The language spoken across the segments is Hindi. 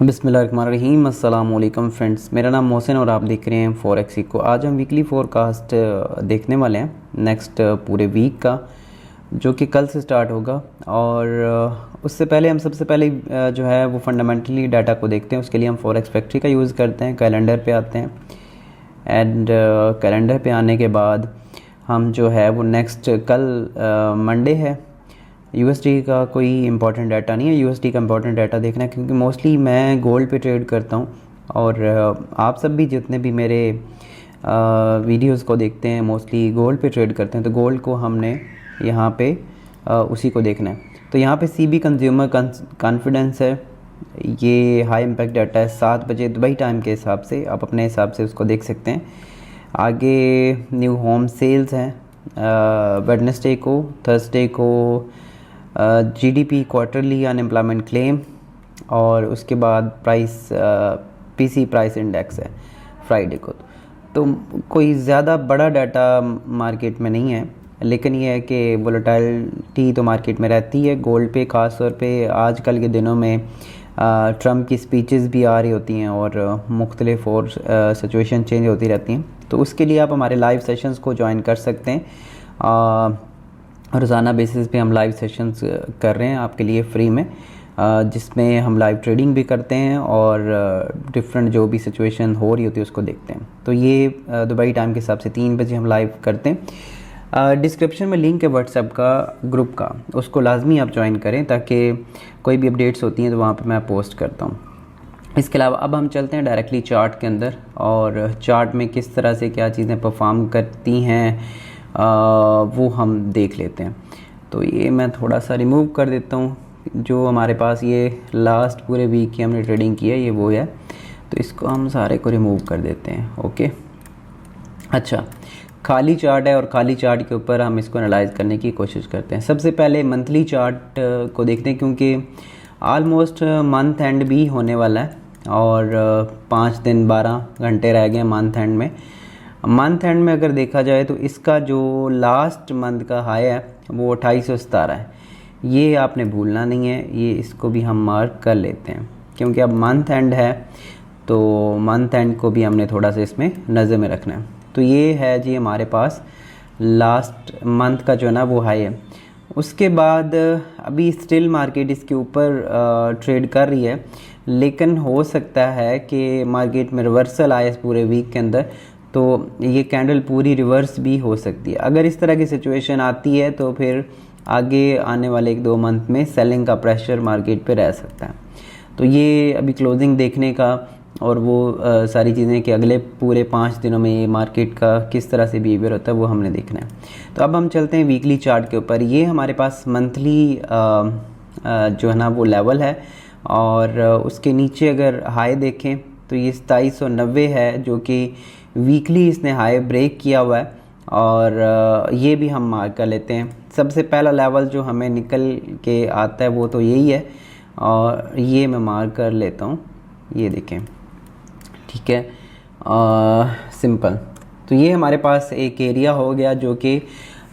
बिस्मिल्लाहिर्रहमानिर्रहीम अस्सलाम वालेकुम फ्रेंड्स, मेरा नाम मोहसिन और आप देख रहे हैं फॉरेक्स को। आज हम वीकली फोरकास्ट देखने वाले हैं नेक्स्ट पूरे वीक का, जो कि कल से स्टार्ट होगा। और उससे पहले हम सबसे पहले जो है वो फंडामेंटली डाटा को देखते हैं। उसके लिए हम फॉरेक्स फैक्ट्री का यूज़ करते हैं। कैलेंडर पे आते हैं एंड कैलेंडर पे आने के बाद हम जो है वो नेक्स्ट कल मंडे है, यूएसडी का कोई इंपॉर्टेंट डाटा नहीं है। यूएसडी का इंपॉर्टेंट डाटा देखना है क्योंकि मोस्टली मैं गोल्ड पे ट्रेड करता हूँ और आप सब भी जितने भी मेरे वीडियोस को देखते हैं मोस्टली गोल्ड पे ट्रेड करते हैं। तो गोल्ड को हमने यहाँ पे उसी को देखना है। तो यहाँ पे सीबी कंज्यूमर कॉन्फिडेंस है, ये हाई इम्पैक्ट डाटा है 7 बजे दुबई टाइम के हिसाब से। आप अपने हिसाब से उसको देख सकते हैं। आगे न्यू होम सेल्स हैं वेडनेसडे को, थर्सडे को जीडीपी क्वार्टरली अनएम्प्लॉयमेंट क्लेम, और उसके बाद प्राइस पीसी प्राइस इंडेक्स है फ्राइडे को। तो कोई ज़्यादा बड़ा डाटा मार्केट में नहीं है, लेकिन ये है कि वोलेटिलिटी तो मार्केट में रहती है। गोल्ड पे ख़ास तौर पे आजकल के दिनों में ट्रम्प की स्पीचेस भी आ रही होती हैं और मुख्तलिफ और सिचुएशन चेंज होती रहती हैं। तो उसके लिए आप हमारे लाइव सेशंस को ज्वाइन कर सकते हैं। रोज़ाना बेसिस पे हम लाइव सेशंस कर रहे हैं आपके लिए फ्री में, जिसमें हम लाइव ट्रेडिंग भी करते हैं और डिफरेंट जो भी सिचुएशन हो रही होती है उसको देखते हैं। तो ये दुबई टाइम के हिसाब से 3 बजे हम लाइव करते हैं। डिस्क्रिप्शन में लिंक है व्हाट्सएप का ग्रुप का, उसको लाजमी आप ज्वाइन करें ताकि कोई भी अपडेट्स होती हैं तो वहाँ पर मैं पोस्ट करता हूँ। इसके अलावा अब हम चलते हैं डायरेक्टली चार्ट के अंदर, और चार्ट में किस तरह से क्या चीज़ें परफॉर्म करती हैं वो हम देख लेते हैं। तो ये मैं थोड़ा सा रिमूव कर देता हूँ। जो हमारे पास ये लास्ट पूरे वीक की हमने ट्रेडिंग की है ये वो है, तो इसको हम सारे को रिमूव कर देते हैं। ओके, अच्छा, खाली चार्ट है और खाली चार्ट के ऊपर हम इसको एनालाइज करने की कोशिश करते हैं। सबसे पहले मंथली चार्ट को देखते हैं क्योंकि आलमोस्ट मंथ एंड भी होने वाला है और 5 दिन 12 घंटे रह गए मंथ एंड में। मंथ एंड में अगर देखा जाए तो इसका जो लास्ट मंथ का हाई है वो 2817 है। ये आपने भूलना नहीं है, ये इसको भी हम मार्क कर लेते हैं क्योंकि अब मंथ एंड है तो मंथ एंड को भी हमने थोड़ा सा इसमें नज़र में रखना है। तो ये है जी हमारे पास लास्ट मंथ का जो है ना वो हाई है। उसके बाद अभी स्टिल मार्केट इसके ऊपर ट्रेड कर रही है, लेकिन हो सकता है कि मार्केट में रिवर्सल आए इस पूरे वीक के अंदर, तो ये कैंडल पूरी रिवर्स भी हो सकती है। अगर इस तरह की सिचुएशन आती है तो फिर आगे आने वाले 1-2 मंथ में सेलिंग का प्रेशर मार्केट पे रह सकता है। तो ये अभी क्लोजिंग देखने का और वो सारी चीज़ें कि अगले पूरे 5 दिनों में ये मार्केट का किस तरह से बिहेवियर होता है वो हमने देखना है। तो अब हम चलते हैं वीकली चार्ट के ऊपर। ये हमारे पास मंथली जो है ना वो लेवल है, और उसके नीचे अगर हाई देखें तो ये 2790 है, जो कि वीकली इसने हाई ब्रेक किया हुआ है, और ये भी हम मार्क कर लेते हैं। सबसे पहला लेवल जो हमें निकल के आता है वो तो यही है, और ये मैं मार्क कर लेता हूँ, ये देखें, ठीक है, सिंपल। तो ये हमारे पास एक एरिया हो गया जो कि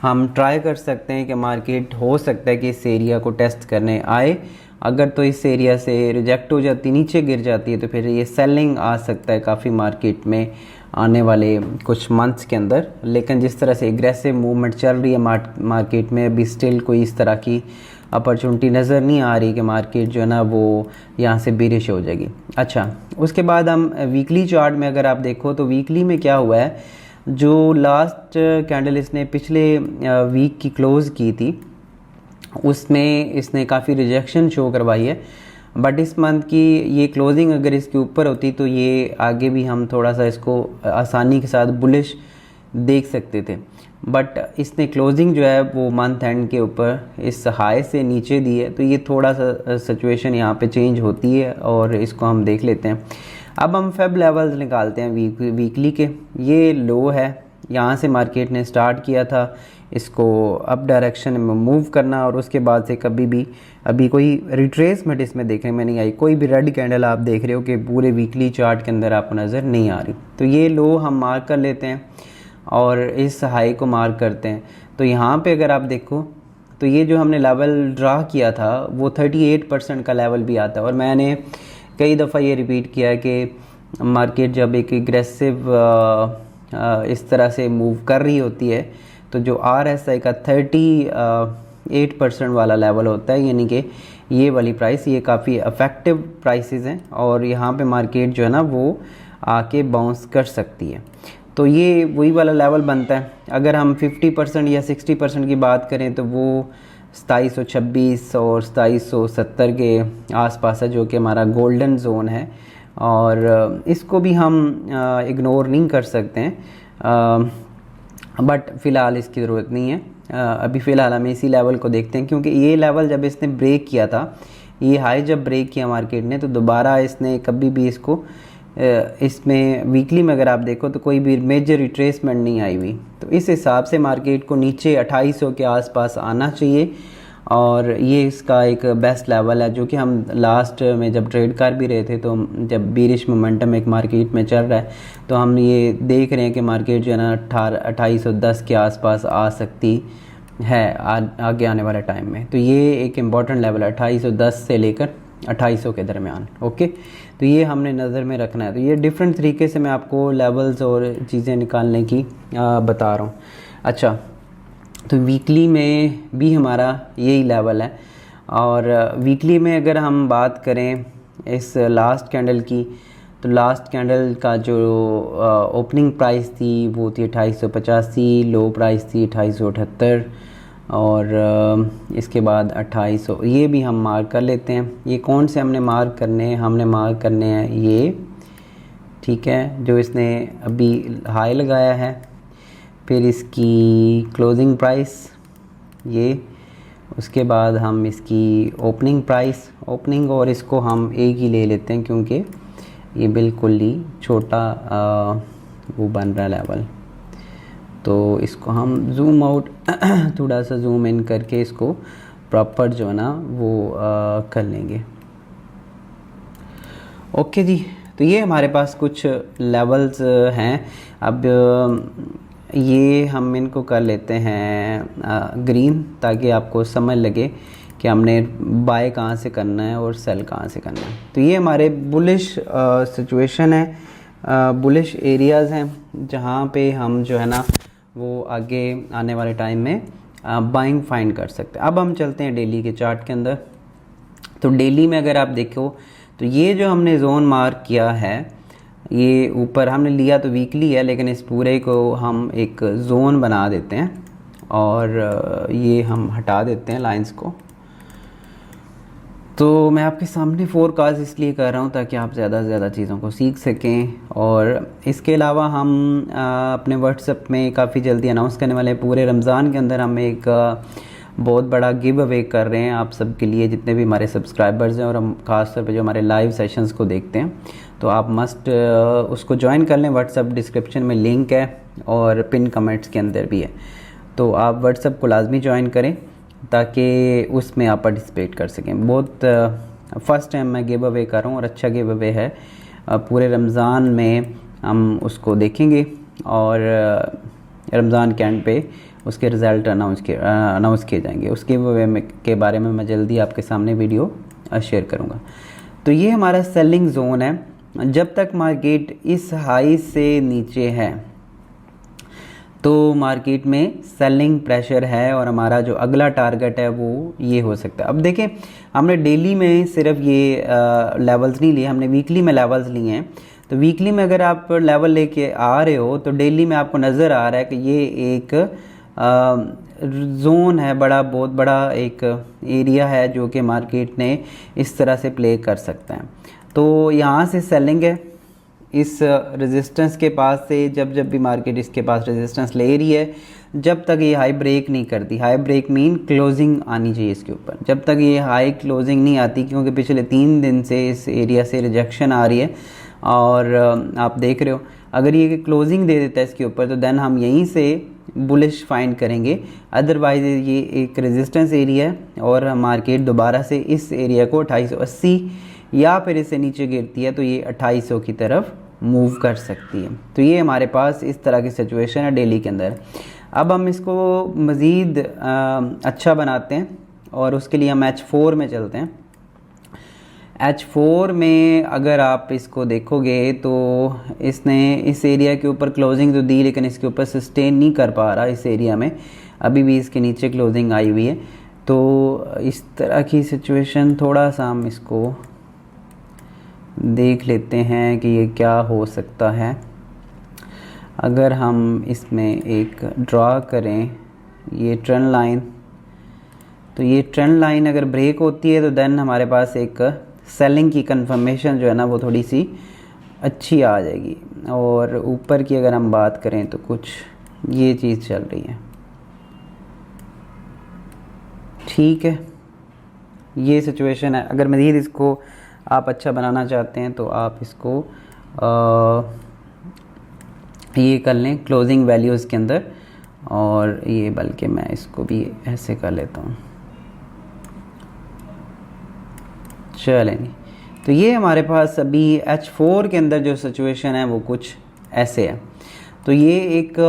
हम ट्राई कर सकते हैं कि मार्केट हो सकता है कि इस एरिया को टेस्ट करने आए। अगर तो इस एरिया से रिजेक्ट हो जाती, नीचे गिर जाती है, तो फिर ये सेलिंग आ सकता है काफ़ी मार्केट में आने वाले कुछ मंथ्स के अंदर। लेकिन जिस तरह से एग्रेसिव मूवमेंट चल रही है मार्केट में, अभी स्टिल कोई इस तरह की अपॉर्चुनिटी नज़र नहीं आ रही कि मार्केट जो है ना वो यहाँ से बेरिश हो जाएगी। अच्छा, उसके बाद हम वीकली चार्ट में अगर आप देखो तो वीकली में क्या हुआ है, जो लास्ट कैंडल इसने पिछले वीक की क्लोज़ की थी उसमें इसने काफ़ी रिजेक्शन शो करवाई है। बट इस मंथ की ये क्लोजिंग अगर इसके ऊपर होती तो ये आगे भी हम थोड़ा सा इसको आसानी के साथ बुलिश देख सकते थे। बट इसने क्लोजिंग जो है वो मंथ एंड के ऊपर इस हाई से नीचे दी है, तो ये थोड़ा सा सिचुएशन यहाँ पे चेंज होती है और इसको हम देख लेते हैं। अब हम फेब लेवल्स निकालते हैं वीकली के। ये लो है, यहाँ से मार्केट ने स्टार्ट किया था इसको अप डायरेक्शन में मूव करना, और उसके बाद से कभी भी अभी कोई रिट्रेसमेंट इसमें देखने में नहीं आई। कोई भी रेड कैंडल आप देख रहे हो कि पूरे वीकली चार्ट के अंदर आपको नज़र नहीं आ रही। तो ये लो हम मार्क कर लेते हैं और इस हाई को मार्क करते हैं। तो यहाँ पे अगर आप देखो तो ये जो हमने लेवल ड्रा किया था वो 38% का लेवल भी आता है, और मैंने कई दफ़ा ये रिपीट किया है कि मार्केट जब एक एग्रेसिव इस तरह से मूव कर रही होती है तो जो RSI का 38% वाला लेवल होता है, यानी कि ये वाली प्राइस, ये काफ़ी अफेक्टिव प्राइसेस हैं और यहाँ पे मार्केट जो है ना वो आके बाउंस कर सकती है। तो ये वही वाला लेवल बनता है। अगर हम 50% या 60% की बात करें तो वो 2726 और 2770 के आसपास है, जो कि हमारा गोल्डन जोन है और इसको भी हम इग्नोर नहीं कर सकते हैं, बट फ़िलहाल इसकी ज़रूरत नहीं है। अभी फ़िलहाल हम इसी लेवल को देखते हैं, क्योंकि ये लेवल जब इसने ब्रेक किया था, ये हाई जब ब्रेक किया मार्केट ने, तो दोबारा इसने कभी भी इसको इसमें वीकली में अगर आप देखो तो कोई भी मेजर रिट्रेसमेंट नहीं आई हुई। तो इस हिसाब से मार्केट को नीचे 2800 के आसपास आना चाहिए और ये इसका एक बेस्ट लेवल है, जो कि हम लास्ट में जब ट्रेड कर भी रहे थे, तो जब बीरिश मोमेंटम एक मार्केट में चल रहा है तो हम ये देख रहे हैं कि मार्केट जो है ना 2810 के आसपास आ सकती है आगे आने वाले टाइम में। तो ये एक इम्पॉर्टेंट लेवल है 2810 से लेकर 2800 के दरमियान। ओके, तो ये हमने नज़र में रखना है। तो ये डिफरेंट तरीके से मैं आपको लेवल्स और चीज़ें निकालने की बता रहा हूँ। अच्छा, तो वीकली में भी हमारा यही लेवल है और वीकली में अगर हम बात करें इस लास्ट कैंडल की, तो लास्ट कैंडल का जो ओपनिंग प्राइस थी वो थी 2885, लो प्राइस थी 2878 और इसके बाद 2800। ये भी हम मार्क कर लेते हैं। ये कौन से हमने मार्क करने हैं? हमने मार्क करने हैं ये, ठीक है, जो इसने अभी हाई लगाया है, फिर इसकी क्लोजिंग प्राइस ये, उसके बाद हम इसकी ओपनिंग प्राइस, ओपनिंग, और इसको हम एक ही ले लेते हैं क्योंकि ये बिल्कुल ही छोटा वो बन रहा है लेवल। तो इसको हम जूम आउट थोड़ा सा जूम इन करके इसको प्रॉपर जो है ना वो कर लेंगे। ओके जी, तो ये हमारे पास कुछ लेवल्स हैं। अब ये हम इनको कर लेते हैं ग्रीन, ताकि आपको समझ लगे कि हमने बाय कहाँ से करना है और सेल कहाँ से करना है। तो ये हमारे बुलिश सिचुएशन है, बुलिश एरियाज़ हैं जहाँ पे हम जो है ना वो आगे आने वाले टाइम में बाइंग फाइंड कर सकते हैं। अब हम चलते हैं डेली के चार्ट के अंदर। तो डेली में अगर आप देखो तो ये जो हमने जोन मार्क किया है, ये ऊपर हमने लिया तो वीकली है, लेकिन इस पूरे को हम एक जोन बना देते हैं और ये हम हटा देते हैं लाइंस को। तो मैं आपके सामने फोरकास्ट इसलिए कर रहा हूँ ताकि आप ज़्यादा से ज़्यादा चीज़ों को सीख सकें। और इसके अलावा हम अपने व्हाट्सएप में काफ़ी जल्दी अनाउंस करने वाले हैं। पूरे रमज़ान के अंदर हम एक बहुत बड़ा गिव अवे कर रहे हैं आप सब के लिए, जितने भी हमारे सब्सक्राइबर्स हैं और हम खास तौर पे जो हमारे लाइव सेशंस को देखते हैं। तो आप मस्ट उसको ज्वाइन कर लें। व्हाट्सएप डिस्क्रिप्शन में लिंक है और पिन कमेंट्स के अंदर भी है। तो आप व्हाट्सएप को लाजमी ज्वाइन करें ताकि उसमें आप पार्टिसिपेट कर सकें। बहुत फर्स्ट टाइम मैं गिव अवे कर रहा हूँ और अच्छा गिव अवे है। पूरे रमज़ान में हम उसको देखेंगे और रमज़ान के एंड पे उसके रिज़ल्ट अनाउंस किए जाएंगे। उस गिव अवे के बारे में मैं जल्दी आपके सामने वीडियो शेयर करूँगा। तो ये हमारा सेलिंग जोन है। जब तक मार्केट इस हाई से नीचे है तो मार्केट में सेलिंग प्रेशर है और हमारा जो अगला टारगेट है वो ये हो सकता है। अब देखें, हमने डेली में सिर्फ ये लेवल्स नहीं लिए, हमने वीकली में लेवल्स लिए हैं। तो वीकली में अगर आप लेवल लेके आ रहे हो तो डेली में आपको नज़र आ रहा है कि ये एक जोन है, बहुत बड़ा एक एरिया है जो कि मार्केट ने इस तरह से प्ले कर सकता है। तो यहाँ से सेलिंग है इस रेजिस्टेंस के पास से। जब भी मार्केट इसके पास रेजिस्टेंस ले रही है, जब तक ये हाई ब्रेक नहीं करती, हाई ब्रेक मीन क्लोजिंग आनी चाहिए इसके ऊपर, जब तक ये हाई क्लोजिंग नहीं आती, क्योंकि पिछले 3 दिन से इस एरिया से रिजेक्शन आ रही है और आप देख रहे हो अगर ये क्लोजिंग दे देता है इसके ऊपर तो देन हम यहीं से बुलिश फाइंड करेंगे। अदरवाइज ये एक रेजिस्टेंस एरिया है और मार्केट दोबारा से इस एरिया को 2880 या फिर इससे नीचे गिरती है तो ये 2800 की तरफ मूव कर सकती है। तो ये हमारे पास इस तरह की सिचुएशन है डेली के अंदर। अब हम इसको मज़ीद अच्छा बनाते हैं और उसके लिए हम H4 में चलते हैं। H4 में अगर आप इसको देखोगे तो इसने इस एरिया के ऊपर क्लोजिंग तो दी, लेकिन इसके ऊपर सस्टेन नहीं कर पा रहा इस एरिया में, अभी भी इसके नीचे क्लोजिंग आई हुई है। तो इस तरह की सिचुएशन थोड़ा सा हम इसको देख लेते हैं कि ये क्या हो सकता है। अगर हम इसमें एक ड्रा करें ये ट्रेंड लाइन, तो ये ट्रेंड लाइन अगर ब्रेक होती है तो देन हमारे पास एक सेलिंग की कंफर्मेशन जो है ना वो थोड़ी सी अच्छी आ जाएगी। और ऊपर की अगर हम बात करें तो कुछ ये चीज़ चल रही है, ठीक है, ये सिचुएशन है। अगर मज़ीद इसको आप अच्छा बनाना चाहते हैं तो आप इसको ये कर लें क्लोजिंग वैल्यूज़ के अंदर, और ये बल्कि मैं इसको भी ऐसे कर लेता हूँ। चलेंगे, तो ये हमारे पास अभी H4 के अंदर जो सिचुएशन है वो कुछ ऐसे है। तो ये एक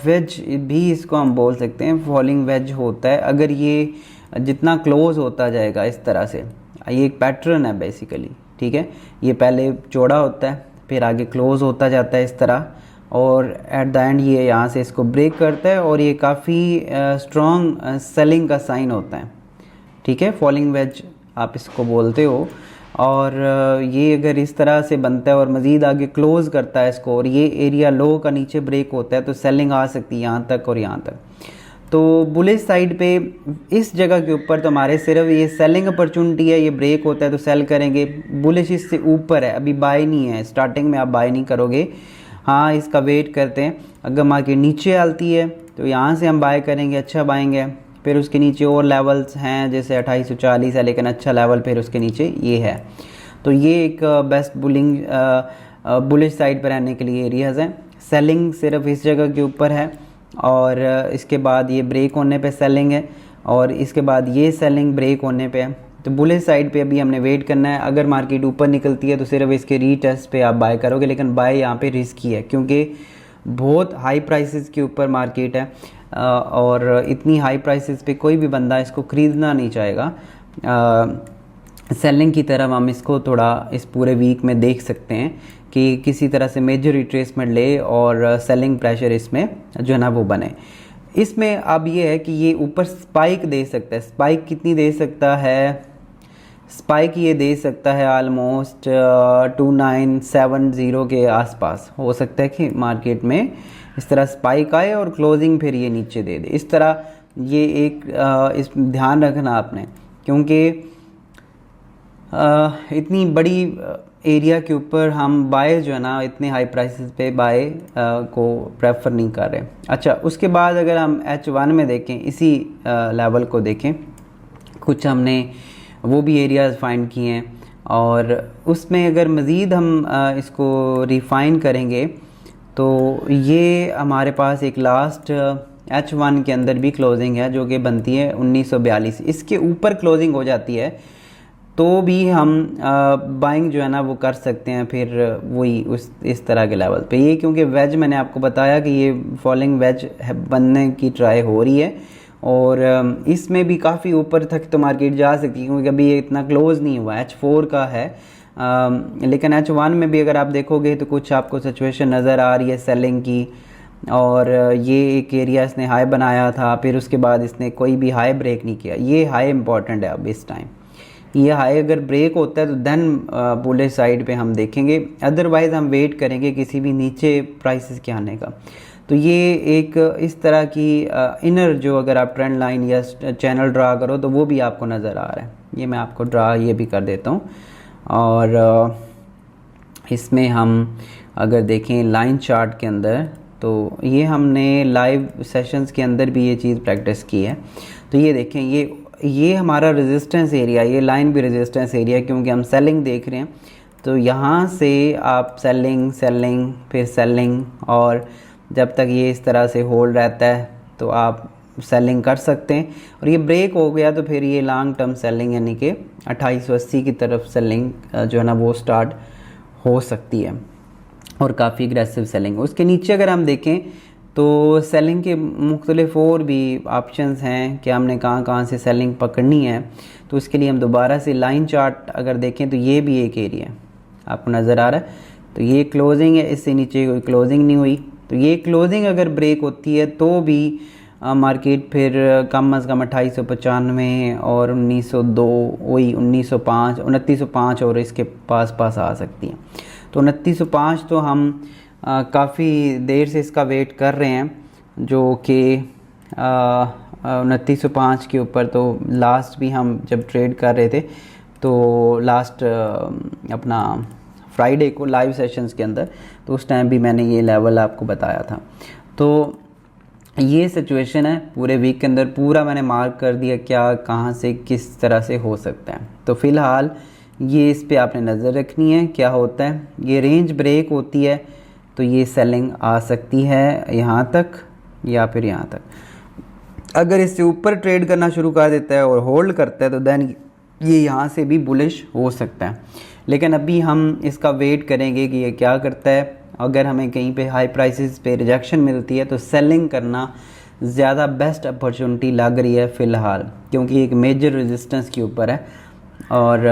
वेज भी इसको हम बोल सकते हैं, फॉलिंग वेज होता है। अगर ये जितना क्लोज होता जाएगा इस तरह से, ये एक पैटर्न है बेसिकली, ठीक है। ये पहले चौड़ा होता है, फिर आगे क्लोज होता जाता है इस तरह, और एट द एंड ये यहाँ से इसको ब्रेक करता है, और ये काफ़ी स्ट्रॉन्ग सेलिंग का साइन होता है, ठीक है। फॉलिंग वेज आप इसको बोलते हो। और ये अगर इस तरह से बनता है और मज़ीद आगे क्लोज़ करता है इसको, और ये एरिया लो का नीचे ब्रेक होता है, तो सेलिंग आ सकती है यहाँ तक और यहाँ तक। तो बुलिश साइड पे इस जगह के ऊपर तो हमारे सिर्फ ये सेलिंग अपॉर्चुनिटी है, ये ब्रेक होता है तो सेल करेंगे। बुलिश इससे ऊपर है, अभी बाय नहीं है, स्टार्टिंग में आप बाय नहीं करोगे। हाँ, इसका वेट करते हैं, अगर मार्केट नीचे आती है तो यहाँ से हम बाय करेंगे, अच्छा बाएंगे। फिर उसके नीचे और लेवल्स हैं, जैसे 2840 है, लेकिन अच्छा लेवल फिर उसके नीचे ये है। तो ये एक बेस्ट बुलिश साइड पर रहने के लिए एरियाज़ हैं। सेलिंग सिर्फ इस जगह के ऊपर है, और इसके बाद ये ब्रेक होने पे सेलिंग है, और इसके बाद ये सेलिंग ब्रेक होने पे है। तो बुलिश साइड पे अभी हमने वेट करना है। अगर मार्केट ऊपर निकलती है तो सिर्फ इसके रीटेस्ट पे आप बाय करोगे, लेकिन बाय यहाँ पे रिस्की है, क्योंकि बहुत हाई प्राइसेस के ऊपर मार्केट है, और इतनी हाई प्राइसेस पे कोई भी बंदा इसको ख़रीदना नहीं चाहेगा। सेलिंग की तरफ हम इसको थोड़ा इस पूरे वीक में देख सकते हैं कि किसी तरह से मेजर रिट्रेसमेंट ले और सेलिंग प्रेशर इसमें जो है ना वो बने। इसमें अब ये है कि ये ऊपर स्पाइक दे सकता है। स्पाइक कितनी दे सकता है? स्पाइक ये दे सकता है ऑलमोस्ट 2970 के आसपास हो सकता है कि मार्केट में इस तरह स्पाइक आए और क्लोजिंग फिर ये नीचे दे दे। इस तरह ये एक इस ध्यान रखना आपने, क्योंकि इतनी बड़ी एरिया के ऊपर हम बाय जो है ना इतने हाई प्राइसेस पे बाय को प्रेफर नहीं कर रहे। अच्छा, उसके बाद अगर हम H1 में देखें, इसी लेवल को देखें, कुछ हमने वो भी एरियाज़ फाइंड किए हैं, और उसमें अगर मज़ीद हम इसको रिफ़ाइन करेंगे तो ये हमारे पास एक लास्ट H1 के अंदर भी क्लोजिंग है जो कि बनती है 1942। इसके ऊपर क्लोजिंग हो जाती है तो भी हम बाइंग जो है ना वो कर सकते हैं फिर वही इस तरह के लेवल पे। ये क्योंकि वेज मैंने आपको बताया कि ये फॉलिंग वेज बनने की ट्राई हो रही है, और इसमें भी काफ़ी ऊपर तक तो मार्केट जा सकती है, क्योंकि अभी ये इतना क्लोज नहीं हुआ। H4 का है, लेकिन H1 में भी अगर आप देखोगे तो कुछ आपको सिचुएशन नज़र आ रही है सेलिंग की। और ये एक एरिया इसने हाई बनाया था, फिर उसके बाद इसने कोई भी हाई ब्रेक नहीं किया। ये हाई इंपॉर्टेंट है अब इस टाइम। ये हाई अगर ब्रेक होता है तो देन बुलिश साइड पे हम देखेंगे, अदरवाइज़ हम वेट करेंगे किसी भी नीचे प्राइसेस के आने का। तो ये एक इस तरह की इनर जो अगर आप ट्रेंड लाइन या चैनल ड्रा करो तो वो भी आपको नज़र आ रहा है। ये मैं आपको ड्रा ये भी कर देता हूँ। और इसमें हम अगर देखें लाइन चार्ट के अंदर, तो ये हमने लाइव सेशंस के अंदर भी ये चीज़ प्रैक्टिस की है। तो ये देखें, ये हमारा रेजिस्टेंस एरिया, ये लाइन भी रेजिस्टेंस एरिया, क्योंकि हम सेलिंग देख रहे हैं। तो यहाँ से आप सेलिंग सेलिंग फिर सेलिंग, और जब तक ये इस तरह से होल्ड रहता है तो आप सेलिंग कर सकते हैं। और ये ब्रेक हो गया तो फिर ये लॉन्ग टर्म सेलिंग यानी कि 2880 की तरफ सेलिंग जो है ना वो स्टार्ट हो सकती है, और काफ़ी एग्रेसिव सेलिंग। उसके नीचे अगर हम देखें तो सेलिंग के मुख्तलिफ और भी ऑप्शंस हैं कि हमने कहाँ कहाँ से सेलिंग पकड़नी है। तो इसके लिए हम दोबारा से लाइन चार्ट अगर देखें तो ये भी एक एरिया है, आपको नज़र आ रहा है। तो ये क्लोजिंग है, इससे नीचे कोई क्लोजिंग नहीं हुई। तो ये क्लोजिंग अगर ब्रेक होती है तो भी मार्केट फिर कम अज़ कम 2895 और 1902 वही 1905 2905 और इसके पास आ सकती है। तो 2905 तो हम काफ़ी देर से इसका वेट कर रहे हैं, जो कि 2905 के ऊपर। तो लास्ट भी हम जब ट्रेड कर रहे थे तो लास्ट अपना फ्राइडे को लाइव सेशंस के अंदर, तो उस टाइम भी मैंने ये लेवल आपको बताया था। तो ये सिचुएशन है पूरे वीक के अंदर, पूरा मैंने मार्क कर दिया क्या कहाँ से किस तरह से हो सकता है। तो फ़िलहाल ये इस पे आपने नज़र रखनी है क्या होता है। ये रेंज ब्रेक होती है तो ये सेलिंग आ सकती है यहाँ तक या फिर यहाँ तक। अगर इससे ऊपर ट्रेड करना शुरू कर देता है और होल्ड करता है तो देन ये यहाँ से भी बुलिश हो सकता है। लेकिन अभी हम इसका वेट करेंगे कि ये क्या करता है। अगर हमें कहीं पे हाई प्राइसेस पे रिजेक्शन मिलती है तो सेलिंग करना ज़्यादा बेस्ट अपॉर्चुनिटी लग रही है फ़िलहाल, क्योंकि एक मेजर रेजिस्टेंस के ऊपर है और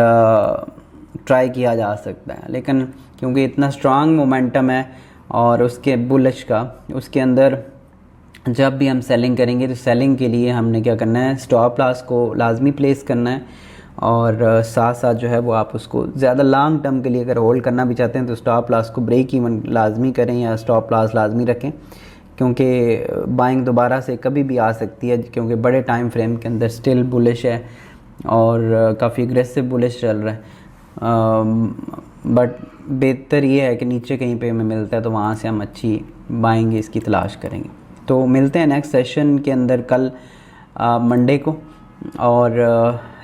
ट्राई किया जा सकता है। लेकिन क्योंकि इतना स्ट्रांग मोमेंटम है और उसके बुलिश का, उसके अंदर जब भी हम सेलिंग करेंगे तो सेलिंग के लिए हमने क्या करना है, स्टॉप लॉस को लाजमी प्लेस करना है। और साथ साथ जो है वो आप उसको ज़्यादा लॉन्ग टर्म के लिए अगर होल्ड करना भी चाहते हैं तो स्टॉप लॉस को ब्रेक इवन लाजमी करें या स्टॉप लॉस लाजमी रखें, क्योंकि बाइंग दोबारा से कभी भी आ सकती है, क्योंकि बड़े टाइम फ्रेम के अंदर स्टिल बुलिश है और काफ़ी एग्रेसिव बुलिश चल रहा है। बट बेहतर ये है कि नीचे कहीं पे हमें मिलता है तो वहाँ से हम अच्छी बाइंग इसकी तलाश करेंगे। तो मिलते हैं नेक्स्ट सेशन के अंदर कल मंडे को, और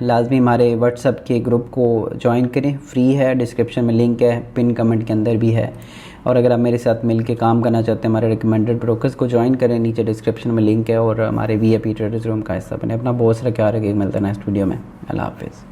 लाजमी हमारे व्हाट्सएप के ग्रुप को ज्वाइन करें, फ्री है, डिस्क्रिप्शन में लिंक है, पिन कमेंट के अंदर भी है। और अगर आप मेरे साथ मिल के काम करना चाहते हैं हमारे रिकमेंडेड ब्रोकर्स को ज्वाइन करें, नीचे डिस्क्रिप्शन में लिंक है। और हमारे VIP ट्रेडर्स रूम का हिस्सा बने। अपना बहुत सारा ख्याल रखिए, मिलता है नेक्स्ट वीडियो में। अल्लाह हाफिज़।